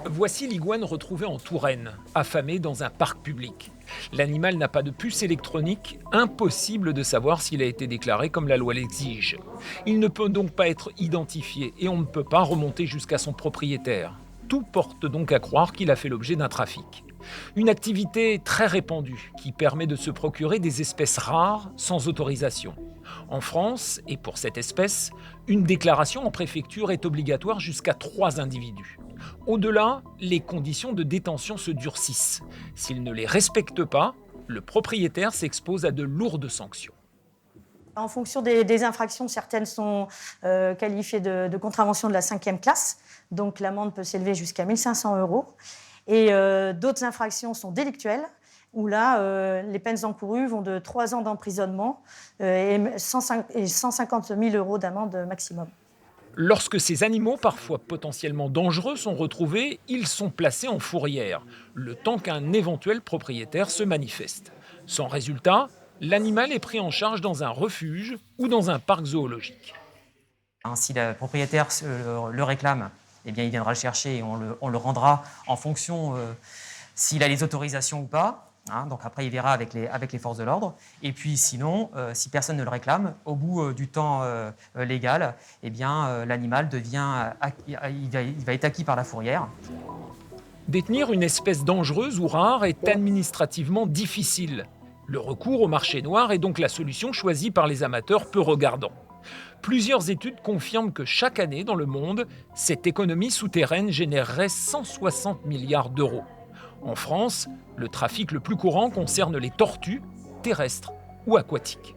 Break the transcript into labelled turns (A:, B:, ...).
A: Voici l'iguane retrouvée en Touraine, affamée dans un parc public. L'animal n'a pas de puce électronique, impossible de savoir s'il a été déclaré comme la loi l'exige. Il ne peut donc pas être identifié et on ne peut pas remonter jusqu'à son propriétaire. Tout porte donc à croire qu'il a fait l'objet d'un trafic. Une activité très répandue qui permet de se procurer des espèces rares sans autorisation. En France, et pour cette espèce, une déclaration en préfecture est obligatoire jusqu'à 3 individus. Au-delà, les conditions de détention se durcissent. S'ils ne les respectent pas, le propriétaire s'expose à de lourdes sanctions.
B: En fonction des infractions, certaines sont qualifiées de contraventions de la 5e classe. Donc l'amende peut s'élever jusqu'à 1 500 €. Et d'autres infractions sont délictuelles, où là, les peines encourues vont de 3 ans d'emprisonnement et 150 000 € d'amende maximum.
A: Lorsque ces animaux, parfois potentiellement dangereux, sont retrouvés, ils sont placés en fourrière, le temps qu'un éventuel propriétaire se manifeste. Sans résultat, l'animal est pris en charge dans un refuge ou dans un parc zoologique.
C: Si le propriétaire le réclame, eh bien, il viendra le chercher et on le rendra en fonction s'il a les autorisations ou pas. Donc après, il verra avec les forces de l'ordre. Et puis sinon, si personne ne le réclame, au bout du temps légal, eh bien, l'animal il va être acquis par la fourrière.
A: Détenir une espèce dangereuse ou rare est administrativement difficile. Le recours au marché noir est donc la solution choisie par les amateurs peu regardants. Plusieurs études confirment que chaque année dans le monde, cette économie souterraine générerait 160 milliards d'euros. En France, le trafic le plus courant concerne les tortues, terrestres ou aquatiques.